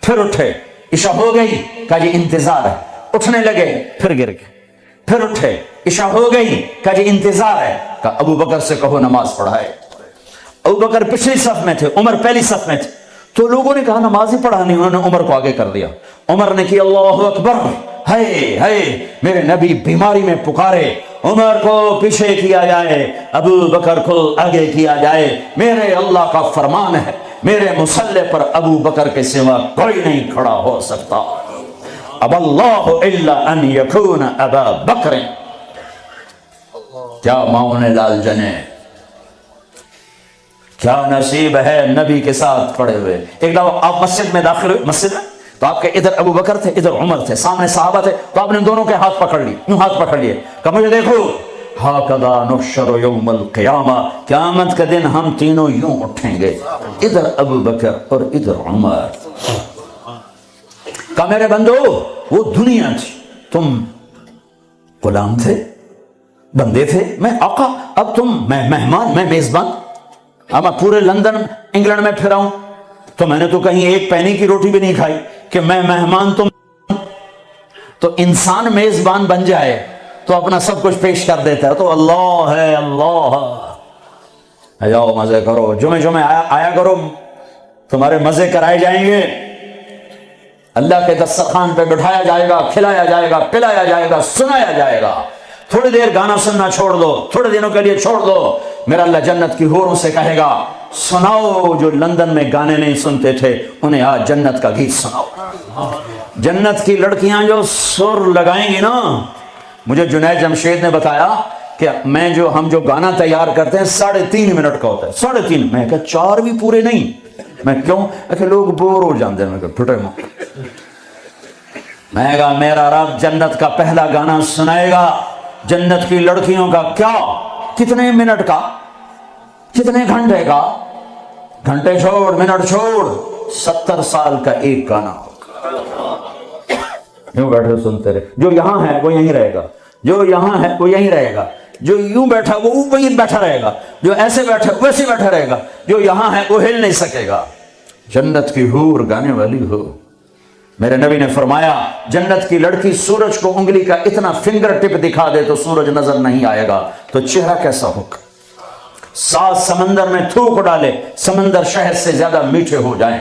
پھر اٹھے, عشاء ہو گئی, کہا جی انتظار ہے. اٹھنے لگے, پھر گر گئے, پھر اٹھے, عشاء ہو گئی, کہا جی انتظار ہے. کہا ابو بکر سے کہو نماز پڑھائے. ابو بکر پچھلی صف میں تھے, عمر پہلی صف میں تھے. تو لوگوں نے کہا نماز ہی پڑھانی, انہوں نے عمر کو آگے کر دیا. عمر نے کی اللہ اکبر, ہے میرے نبی بیماری میں پکارے, عمر کو پیچھے کیا جائے, ابو بکر کو آگے کیا جائے. میرے اللہ کا فرمان ہے, میرے مصلی پر ابو بکر کے سوا کوئی نہیں کھڑا ہو سکتا. اب اللہ الا ان یکون ابا بکر. کیا ماؤں نے لال جنے, کیا نصیب ہے نبی کے ساتھ پڑے ہوئے. ایک دفعہ آپ مسجد میں داخل ہوئے, مسجد میں تو آپ کے ادھر ابو بکر تھے, ادھر عمر تھے, سامنے صحابہ تھے, تو آپ نے دونوں کے ہاتھ پکڑ لیے, یوں ہاتھ پکڑ لیے, کہ مجھے دیکھو, ہاکذا نحشر یوم القیامہ, قیامت کا دن ہم تینوں یوں اٹھیں گے, ادھر ابو بکر اور ادھر عمر. کہ میرے بندو وہ دنیا تھی, تم غلام تھے, بندے تھے, میں آقا, اب تم میں مہمان, میں میزبان. اب میں پورے لندن انگلینڈ میں پھرا ہوں تو میں نے تو کہیں ایک پینی کی روٹی بھی نہیں کھائی کہ میں مہمان تم. تو انسان میزبان بن جائے تو اپنا سب کچھ پیش کر دیتا ہے, تو اللہ ہے, اللہ جاؤ مزے کرو, جمعے آیا کرو, تمہارے مزے کرائے جائیں گے. اللہ کے دسترخوان پہ بٹھایا جائے گا, کھلایا جائے گا, پلایا جائے گا, سنایا جائے گا. تھوڑی دیر گانا سننا چھوڑ دو, تھوڑے دنوں کے لیے چھوڑ دو, میرا اللہ جنت کی حوروں سے کہے گا سناؤ جو لندن میں گانے نہیں سنتے تھے انہیں آج جنت کا گیت سناؤ. جنت کی لڑکیاں جو سر لگائیں گی نا, مجھے جنید جمشید نے بتایا کہ ہم جو گانا تیار کرتے ہیں 3.5 منٹ کا ہوتا ہے, 3.5. میں کہا 4 بھی پورے نہیں. میں کیوں, کہ لوگ بور ہو جاتے ہیں. میں کہا پھٹے ماں, میں کہا میرا رب جنت کا پہلا گانا سنائے گا جنت کی لڑکیوں کا. کیا, کتنے منٹ کا, کتنے گھنٹے کا, گھنٹے چھوڑ, منٹ چھوڑ, 70 سال کا ایک گانا ہوگا. یوں بیٹھے سنتے رہے, جو یہاں ہے وہ یہیں رہے گا, جو یہاں ہے وہ یہیں رہے گا, جو یوں بیٹھا وہ وہیں بیٹھا رہے گا, جو ایسے بیٹھا ویسے بیٹھا رہے گا, جو یہاں ہے وہ ہل نہیں سکے گا. جنت کی حور گانے والی ہو. میرے نبی نے فرمایا جنت کی لڑکی سورج کو انگلی کا اتنا فنگر ٹپ دکھا دے تو سورج نظر نہیں آئے گا, تو چہرہ کیسا ہوگا. 7 سمندر میں تھوک ڈالے, سمندر شہد سے زیادہ میٹھے ہو جائیں,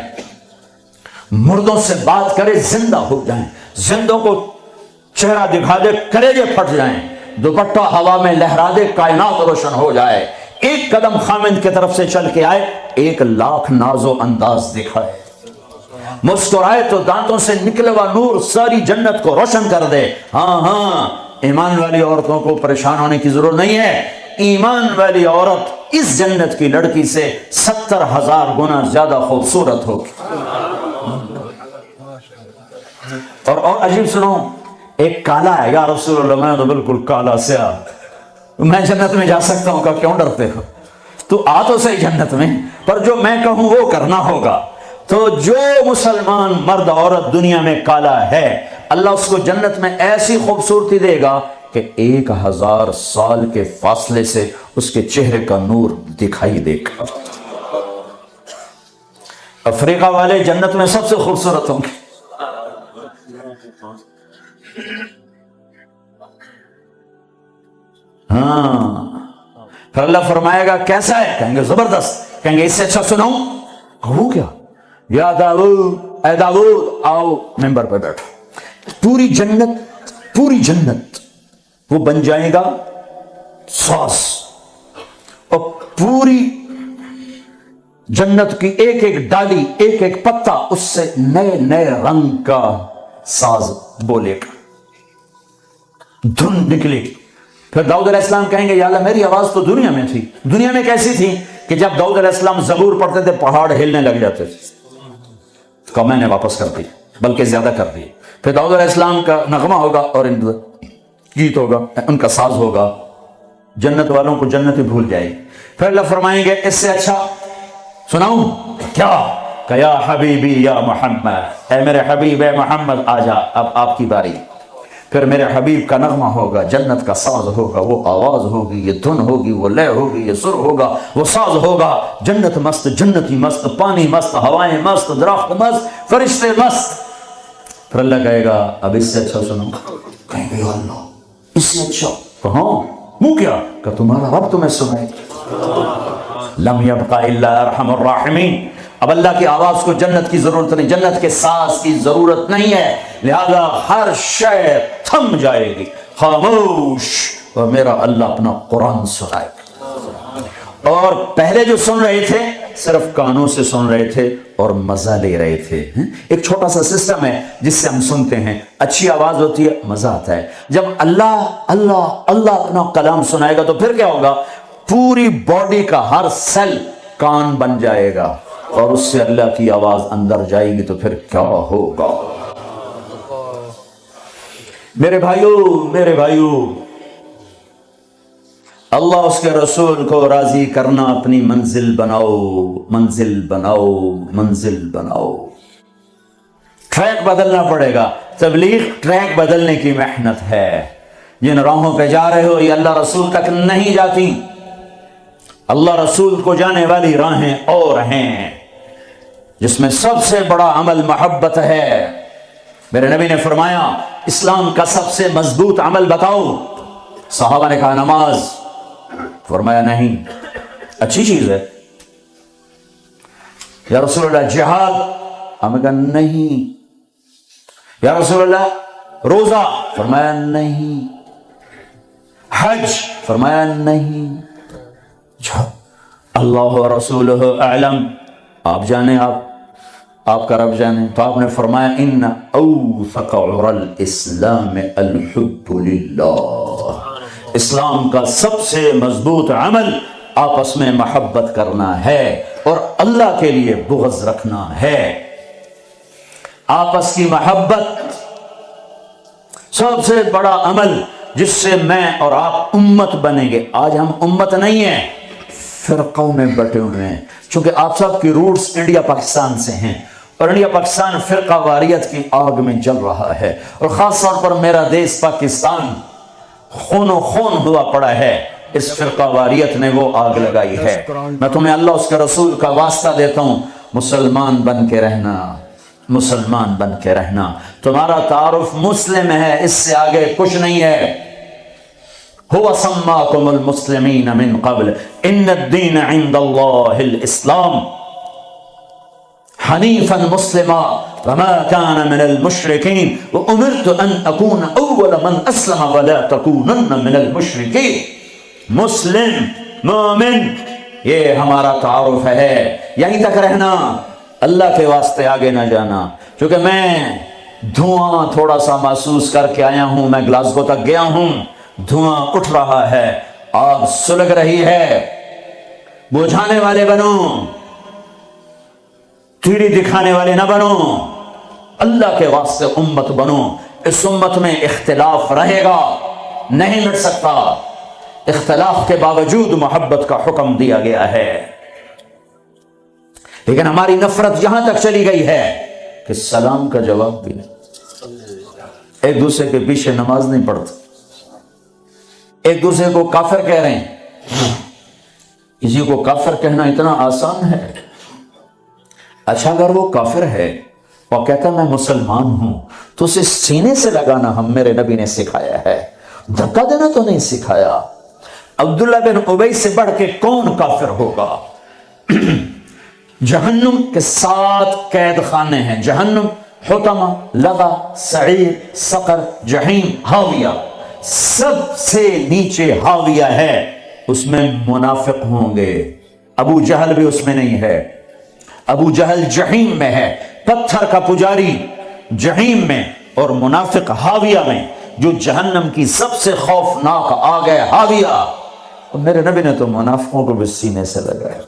مردوں سے بات کرے زندہ ہو جائیں, زندوں کو چہرہ دکھا دے کلیجے پھٹ جائیں, دوپٹہ ہوا میں لہرا دے کائنات روشن ہو جائے, ایک قدم خامند کی طرف سے چل کے آئے 1 لاکھ ناز و انداز دکھائے, مسکرائے تو دانتوں سے نکلے ہوا نور ساری جنت کو روشن کر دے. ہاں ایمان والی عورتوں کو پریشان ہونے کی ضرورت نہیں ہے, ایمان والی عورت اس جنت کی لڑکی سے 70,000 گنا زیادہ خوبصورت ہوگی. اور عجیب سنو, ایک کالا ہے, یا رسول اللہ میں تو بالکل کالا سیاہ, میں جنت میں جا سکتا ہوں. کا کیوں ڈرتے ہو, تو آ تو صحیح جنت میں, پر جو میں کہوں وہ کرنا ہوگا. تو جو مسلمان مرد عورت دنیا میں کالا ہے, اللہ اس کو جنت میں ایسی خوبصورتی دے گا کہ 1000 سال کے فاصلے سے اس کے چہرے کا نور دکھائی دے گا. افریقہ والے جنت میں سب سے خوبصورت ہوں گے. ہاں پھر اللہ فرمائے گا کیسا ہے؟ کہیں گے زبردست. کہیں گے اس سے اچھا سناؤں؟ کہو کیا؟ یا داؤد اے داؤد آؤ ممبر پہ بیٹھو. پوری جنت وہ بن جائے گا ساز، اور پوری جنت کی ایک ایک ڈالی ایک ایک پتا اس سے نئے نئے رنگ کا ساز بولے گا، دھن نکلے گی. پھر داؤد علیہ السلام کہیں گے یا اللہ میری آواز تو دنیا میں تھی. دنیا میں کیسی تھی کہ جب داؤد علیہ السلام زبور پڑھتے تھے پہاڑ ہلنے لگ جاتے تھے. تو میں نے واپس کر دی، بلکہ زیادہ کر دی. پھر داؤد علیہ السلام کا نغمہ ہوگا اور گیت ہوگا، ان کا ساز ہوگا، جنت والوں کو جنت ہی بھول جائے. پھر اللہ فرمائیں گے اس سے اچھا سناؤں؟ کیا؟ کہ یا حبیبی یا محمد، اے میرے حبیب اے محمد آ جا، اب آپ کی باری. پھر میرے حبیب کا نغمہ ہوگا، جنت کا ساز ہوگا، وہ آواز ہوگی، یہ دھن ہوگی، وہ لے ہوگی، یہ سر ہوگا، وہ ساز ہوگا. جنت مست، جنتی مست، پانی مست، ہوائیں مست، درخت مست، فرشتے مست. پھر اللہ کہے گا اب اس سے اچھا سنو. کہیں گے یا اللہ اس سے اچھا؟ کہاں؟ منہ کیا؟ کہ تمہارا رب تمہیں سنائے. لم یبقى الا ارحم الراحمین. اب اللہ کی آواز کو جنت کی ضرورت نہیں، جنت کے ساز کی ضرورت نہیں ہے، لہذا ہر شے تھم جائے گی، خاموش، اور میرا اللہ اپنا قرآن سنائے گا. اور پہلے جو سن رہے تھے صرف کانوں سے سن رہے تھے اور مزہ لے رہے تھے. ایک چھوٹا سا سسٹم ہے جس سے ہم سنتے ہیں، اچھی آواز ہوتی ہے، مزہ آتا ہے. جب اللہ اللہ اللہ اپنا کلام سنائے گا تو پھر کیا ہوگا؟ پوری باڈی کا ہر سیل کان بن جائے گا، اور اس سے اللہ کی آواز اندر جائے گی تو پھر کیا ہوگا؟ میرے بھائیو، اللہ اس کے رسول کو راضی کرنا اپنی منزل بناؤ، منزل بناؤ، منزل بناؤ. ٹریک بدلنا پڑے گا. تبلیغ ٹریک بدلنے کی محنت ہے. جن راہوں پہ جا رہے ہو یہ اللہ رسول تک نہیں جاتی. اللہ رسول کو جانے والی راہیں اور ہیں، جس میں سب سے بڑا عمل محبت ہے. میرے نبی نے فرمایا اسلام کا سب سے مضبوط عمل بتاؤ. صحابہ نے کہا نماز. فرمایا نہیں، اچھی چیز ہے. یا رسول اللہ جہاد؟ ہم نے کہا نہیں. یا رسول اللہ روزہ؟ فرمایا نہیں. حج؟ فرمایا نہیں. اللہ و رسولہ اعلم، آپ جانے، آپ کا رب جانے. تو آپ نے فرمایا ان اوثق عر الاسلام الحب للہ. اسلام کا سب سے مضبوط عمل آپس میں محبت کرنا ہے اور اللہ کے لیے بغض رکھنا ہے. آپس کی محبت سب سے بڑا عمل جس سے میں اور آپ امت بنیں گے. آج ہم امت نہیں ہیں، فرقوں میں بٹے ہوئے ہیں. چونکہ آپ سب کی روٹس انڈیا پاکستان سے ہیں، اور انڈیا پاکستان فرقہ واریت کی آگ میں جل رہا ہے، اور خاص طور پر میرا دیش پاکستان خون و خون ہوا پڑا ہے. اس فرقہ واریت نے وہ آگ لگائی ہے. میں تمہیں اللہ اس کے رسول کا واسطہ دیتا ہوں، مسلمان بن کے رہنا، مسلمان بن کے رہنا. تمہارا تعارف مسلم ہے، اس سے آگے کچھ نہیں ہے. هو سماکم المسلمین من قبل ان الدین عند اللہ الاسلام حنیفا مسلما وما كان من المشرکین وامرت ان اکون اول من اسلم ولا تکونن من المشرکین. مسلم، مومن، یہ ہمارا تعارف ہے. یہیں تک رہنا، اللہ کے واسطے آگے نہ جانا. کیونکہ میں دھواں تھوڑا سا محسوس کر کے آیا ہوں، میں گلاسگو تک گیا ہوں، دھواں اٹھ رہا ہے، آگ سلگ رہی ہے. بجھانے والے بنو، تیری دکھانے والے نہ بنو. اللہ کے واسطے امت بنو. اس امت میں اختلاف رہے گا، نہیں مٹ سکتا. اختلاف کے باوجود محبت کا حکم دیا گیا ہے. لیکن ہماری نفرت یہاں تک چلی گئی ہے کہ سلام کا جواب بھی نہیں، ایک دوسرے کے پیچھے نماز نہیں پڑھتے، ایک دوسرے کو کافر کہہ رہے ہیں. کسی کو کافر کہنا اتنا آسان ہے. اچھا اگر وہ کافر ہے اور کہتا میں مسلمان ہوں تو اسے سینے سے لگانا ہم میرے نبی نے سکھایا ہے، دھکا دینا تو نہیں سکھایا۔ عبداللہ بن ابی سے بڑھ کے کون کافر ہوگا؟ جہنم کے 7 قید خانے ہیں، جہنم، حطمہ، لظہ، سعیر، سقر، جہیم، ہاویہ، سب سے نیچے ہاویہ ہے، اس میں منافق ہوں گے۔ ابو جہل بھی اس میں نہیں ہے، ابو جہل جہیم میں ہے، پتھر کا پجاری جہیم میں، اور منافق ہاویہ میں، جو جہنم کی سب سے خوفناک آگ ہے ہاویہ۔ اور میرے نبی نے تو منافقوں کو بھی سینے سے لگایا۔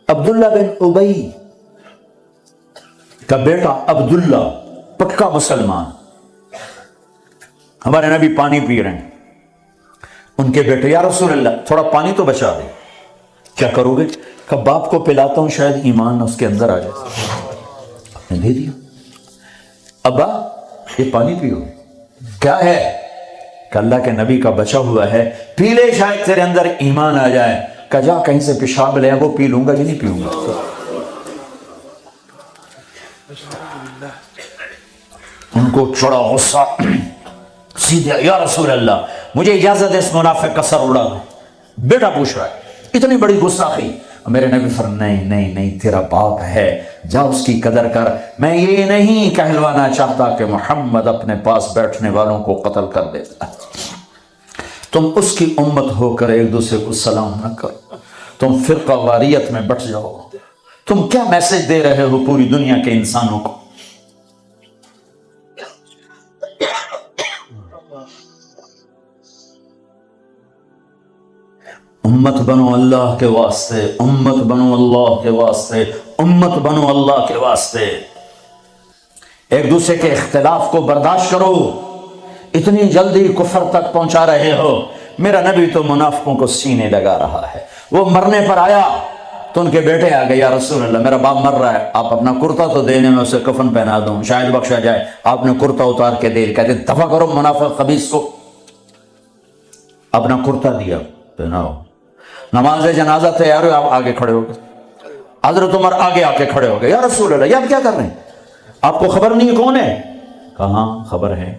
عبداللہ بن ابی کا بیٹا عبداللہ پکا مسلمان، ہمارے نبی پانی پی رہے ہیں، ان کے بیٹے یا رسول اللہ تھوڑا پانی تو بچا دے، کیا کرو گے؟ کہ باپ کو پلاتا ہوں شاید ایمان اس کے اندر آ جائے۔ آپ نے دے دیا، ابا یہ پانی پیو، کیا ہے؟ کہ اللہ کے نبی کا بچا ہوا ہے، پی لے شاید تیرے اندر ایمان آ جائے۔ کہ جا کہیں سے پیشاب لے وہ پی لوں گا، یہ نہیں پیوں گا۔ ان کو چڑا غصہ، سیدھے یا رسول اللہ مجھے اجازت ہے اس منافق کا سر اڑا دو، بیٹا پوچھ رہا ہے، اتنی بڑی گستاخی۔ میرے نبی فرمایا نہیں نہیں نہیں، تیرا باپ ہے، جا اس کی قدر کر۔ میں یہ نہیں کہلوانا چاہتا کہ محمد اپنے پاس بیٹھنے والوں کو قتل کر دیتا، تم اس کی امت ہو کر ایک دوسرے کو سلام نہ کرو، تم فرقہ واریت میں بٹ جاؤ۔ تم کیا میسج دے رہے ہو پوری دنیا کے انسانوں کو؟ امت بنو اللہ کے واسطے، امت بنو اللہ کے واسطے، امت بنو اللہ کے واسطے۔ ایک دوسرے کے اختلاف کو برداشت کرو، اتنی جلدی کفر تک پہنچا رہے ہو۔ میرا نبی تو منافقوں کو سینے لگا رہا ہے۔ وہ مرنے پر آیا تو ان کے بیٹے آ گئے، یا رسول اللہ میرا باپ مر رہا ہے، آپ اپنا کرتا تو دینے میں اسے کفن پہنا دوں، شاید بخشا جائے۔ آپ نے کرتا اتار کے دے، کہتے دفع کرو منافق خبیث کو۔ اپنا کرتا دیا، پہناؤ، نماز جنازہ تیار ہو، آپ آگے کھڑے ہو گئے۔ حضرت عمر آگے آ کے کھڑے ہو گئے، یا رسول اللہ یہ آپ کیا کر رہے ہیں؟ آپ کو خبر نہیں ہے کون ہے؟ کہاں خبر ہے،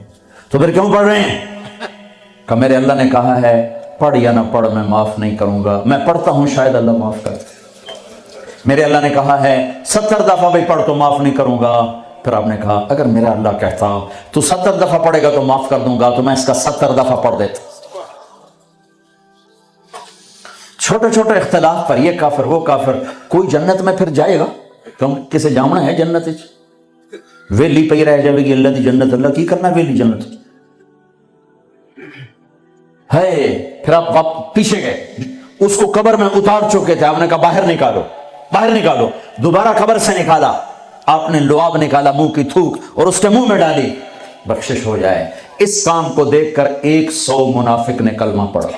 تو پھر کیوں پڑھ رہے ہیں؟ کہ میرے اللہ نے کہا ہے پڑھ یا نہ پڑھ میں معاف نہیں کروں گا، میں پڑھتا ہوں شاید اللہ معاف کر۔ میرے اللہ نے کہا ہے 70 دفعہ بھی پڑھ تو معاف نہیں کروں گا۔ پھر آپ نے کہا اگر میرا اللہ کہتا تو 70 دفعہ پڑھے گا تو معاف کر دوں گا، تو میں اس کا 70 دفعہ پڑھ دیتا۔ چھوٹے چھوٹے اختلاف پر یہ کافر وہ کافر، کوئی جنت میں پھر جائے گا؟ کیوں کسے جامنا ہے جنت؟ ویلی پہ رہ جائے گی اللہ دی جنت، اللہ کی کرنا ویلی جنت ہے۔ پھر آپ پیچھے گئے، اس کو قبر میں اتار چکے تھے، آپ نے کہا باہر نکالو، باہر نکالو، دوبارہ قبر سے نکالا، آپ نے لعاب نکالا، منہ کی تھوک اور اس کے منہ میں ڈالی، بخشش ہو جائے۔ اس کام کو دیکھ کر 100 منافق نے کلمہ پڑھا،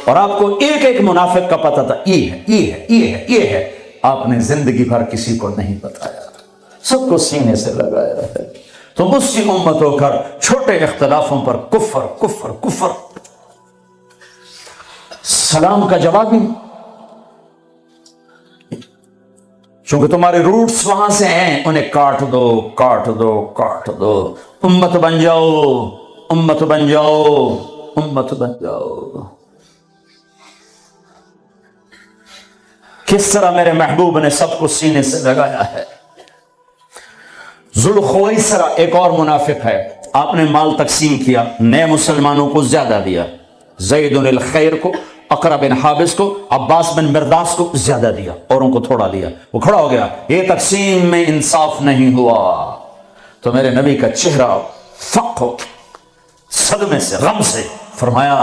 اور آپ کو ایک ایک منافق کا پتہ تھا، یہ ہے یہ ہے یہ ہے یہ ہے، آپ نے زندگی بھر کسی کو نہیں بتایا، سب کو سینے سے لگایا ہے۔ تم اس کی امت ہو کر چھوٹے اختلافوں پر کفر کفر کفر، سلام کا جواب نہیں، چونکہ تمہارے روٹس وہاں سے ہیں، انہیں کاٹ دو کاٹ دو کاٹ دو۔ امت بن جاؤ امت بن جاؤ امت بن جاؤ۔ کس طرح میرے محبوب نے سب کو سینے سے لگایا ہے۔ ذوالخویسرہ ایک اور منافق ہے، آپ نے مال تقسیم کیا، نئے مسلمانوں کو زیادہ دیا، زید الخیر کو، اقرا بن حابس کو، عباس بن مرداس کو زیادہ دیا، اوروں کو تھوڑا دیا۔ وہ کھڑا ہو گیا، یہ تقسیم میں انصاف نہیں ہوا۔ تو میرے نبی کا چہرہ فق ہو صدمے سے غم سے، فرمایا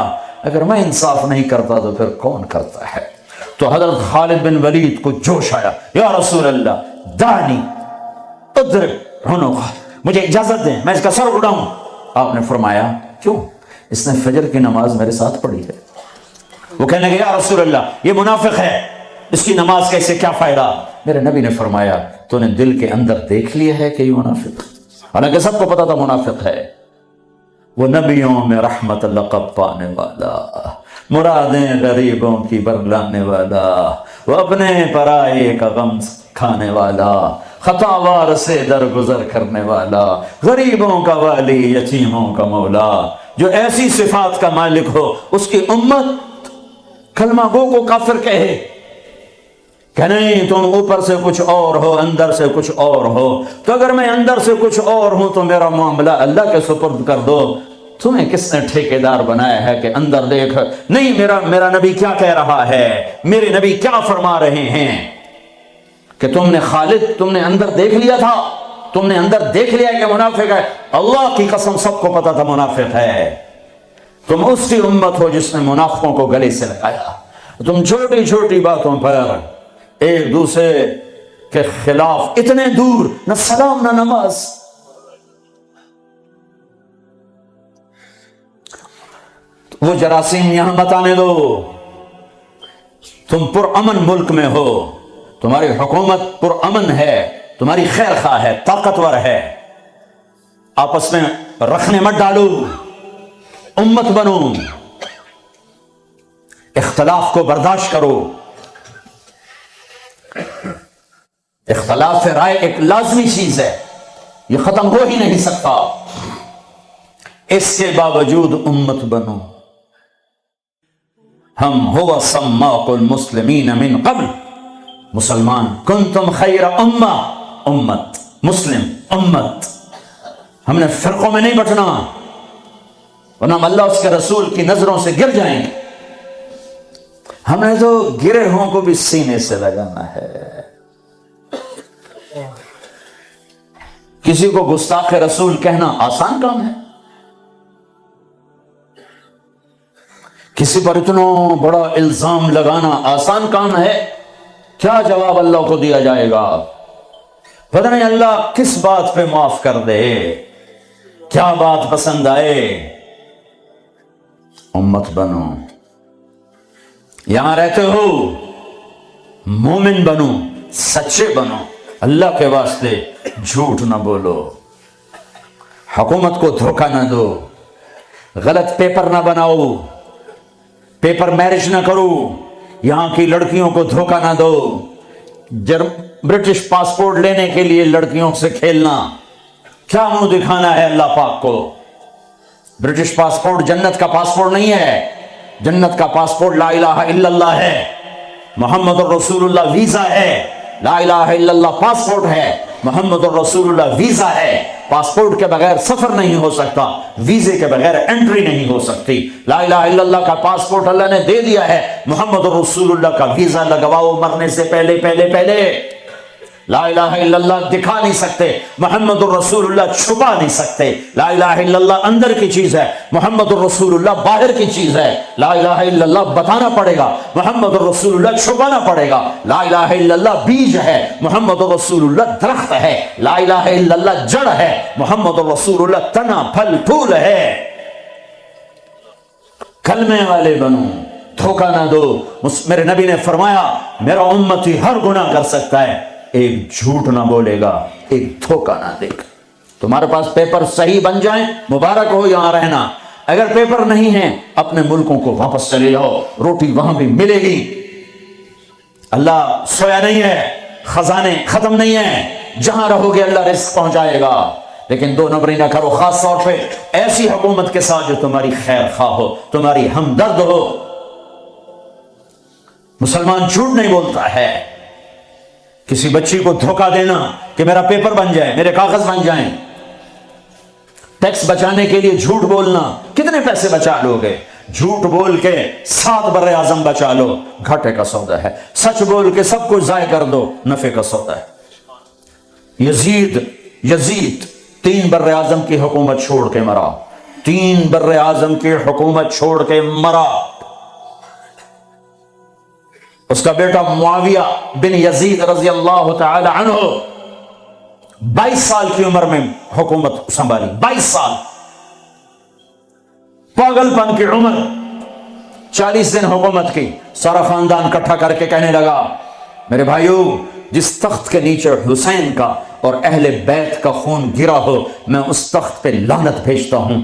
اگر میں انصاف نہیں کرتا تو پھر کون کرتا ہے؟ تو حضرت خالد بن ولید کو جوش آیا، یا رسول اللہ دانی اضرب عنقہ، مجھے اجازت دیں میں اس کا سر اڑاؤں۔ آپ نے فرمایا کیوں؟ اس نے فجر کی نماز میرے ساتھ پڑھی ہے۔ وہ کہنے لگے یا رسول اللہ یہ منافق ہے، اس کی نماز کا اسے کیا فائدہ؟ میرے نبی نے فرمایا تو نے دل کے اندر دیکھ لیا ہے کہ یہ منافق، حالانکہ سب کو پتا تھا منافق ہے۔ وہ نبیوں میں رحمت لقب پانے والا، مرادیں غریبوں کی برلانے والا، وہ اپنے پرائے کا غم کھانے والا، خطا وار سے درگزر کرنے والا، غریبوں کا والی، یتیموں کا مولا، جو ایسی صفات کا مالک ہو اس کی امت کلمہ گو کو کافر کہے کہ نہیں تم اوپر سے کچھ اور ہو، اندر سے کچھ اور ہو، تو اگر میں اندر سے کچھ اور ہوں تو میرا معاملہ اللہ کے سپرد کر دو، تمہیں کس نے ٹھیکیدار بنایا ہے کہ اندر دیکھ؟ نہیں، میرا نبی کیا کہہ رہا ہے، میرے نبی کیا فرما رہے ہیں کہ تم نے خالد، تم نے اندر دیکھ لیا تھا، تم نے اندر دیکھ لیا کہ منافق ہے؟ اللہ کی قسم سب کو پتا تھا منافق ہے، تم اس کی امت ہو جس نے منافقوں کو گلے سے لگایا، تم چھوٹی چھوٹی باتوں پر ایک دوسرے کے خلاف اتنے دور، نہ سلام نہ نماز۔ وہ جراثیم یہاں بتانے دو، تم پرامن ملک میں ہو، تمہاری حکومت پرامن ہے، تمہاری خیر خواہ ہے، طاقتور ہے، آپس میں رکھنے مت ڈالو، امت بنو، اختلاف کو برداشت کرو۔ اختلاف رائے ایک لازمی چیز ہے، یہ ختم ہو ہی نہیں سکتا، اس کے باوجود امت بنو۔ ہم ہوا سماکم المسلمین من قبل، مسلمان، کنتم خیر امہ، امت، مسلم، امت، ہم نے فرقوں میں نہیں بٹنا ورنہ ہم اللہ اس کے رسول کی نظروں سے گر جائیں گے۔ ہم نے تو گرے ہوں کو بھی سینے سے لگانا ہے۔ کسی کو گستاخ رسول کہنا آسان کام ہے؟ کسی پر اتنا بڑا الزام لگانا آسان کام ہے؟ کیا جواب اللہ کو دیا جائے گا؟ پتہ نہیں اللہ کس بات پہ معاف کر دے، کیا بات پسند آئے۔ امت بنو، یہاں رہتے ہو مومن بنو، سچے بنو، اللہ کے واسطے جھوٹ نہ بولو، حکومت کو دھوکہ نہ دو، غلط پیپر نہ بناؤ، پیپر میرج نہ کرو، یہاں کی لڑکیوں کو دھوکہ نہ دو، برٹش پاسپورٹ لینے کے لیے لڑکیوں سے کھیلنا، کیا منہ دکھانا ہے اللہ پاک کو؟ برٹش پاسپورٹ جنت کا پاسپورٹ نہیں ہے، جنت کا پاسپورٹ لا الہ الا اللہ ہے، محمد الرسول اللہ ویزا ہے، لا الہ الا اللہ پاسپورٹ ہے، محمد الرسول اللہ ویزا ہے۔ پاسپورٹ کے بغیر سفر نہیں ہو سکتا، ویزے کے بغیر انٹری نہیں ہو سکتی۔ لا الہ الا اللہ کا پاسپورٹ اللہ نے دے دیا ہے، محمد الرسول اللہ کا ویزا لگواؤ مرنے سے پہلے پہلے۔ لا الہ الا اللہ دکھا نہیں سکتے، محمد الرسول اللہ چھپا نہیں سکتے۔ لا الہ الا اللہ اندر کی چیز ہے، محمد الرسول اللہ باہر کی چیز ہے۔ لا الہ الا اللہ بتانا پڑے گا، محمد الرسول اللہ چھپانا پڑے گا۔ لا الہ الا اللہ بیج ہے، محمد الرسول اللہ درخت ہے۔ لا الہ الا اللہ جڑ ہے، محمد الرسول اللہ تنا پھل پھول ہے۔ کلمے والے بنو، دھوکہ نہ دو۔ میرے نبی نے فرمایا میرا امتی ہر گناہ کر سکتا ہے، ایک جھوٹ نہ بولے گا، ایک دھوکہ نہ دے گا۔ تمہارے پاس پیپر صحیح بن جائیں، مبارک ہو یہاں رہنا۔ اگر پیپر نہیں ہیں اپنے ملکوں کو واپس چلے جاؤ، روٹی وہاں بھی ملے گی۔ اللہ سویا نہیں ہے، خزانے ختم نہیں ہیں، جہاں رہو گے اللہ رزق پہنچائے گا۔ لیکن دو نمبری نہ کرو، خاص طور پہ ایسی حکومت کے ساتھ جو تمہاری خیر خواہ ہو، تمہاری ہمدرد ہو۔ مسلمان جھوٹ نہیں بولتا ہے۔ کسی بچی کو دھوکہ دینا کہ میرا پیپر بن جائے، میرے کاغذ بن جائیں، ٹیکس بچانے کے لیے جھوٹ بولنا، کتنے پیسے بچا لو گے؟ جھوٹ بول کے 7 بر اعظم بچا لو، گھاٹے کا سودا ہے۔ سچ بول کے سب کچھ ضائع کر دو، نفع کا سودا ہے۔ یزید 3 بر اعظم کی حکومت چھوڑ کے مرا، 3 بر اعظم کی حکومت چھوڑ کے مرا۔ اس کا بیٹا معاویہ بن یزید رضی اللہ تعالی عنہ 22 سال کی عمر میں حکومت سنبھالی، 22 سال، پاگل پن کی عمر، 40 دن حکومت کی۔ سارا خاندان اکٹھا کر کے کہنے لگا میرے بھائیو، جس تخت کے نیچے حسین کا اور اہل بیت کا خون گرا ہو، میں اس تخت پہ لعنت بھیجتا ہوں۔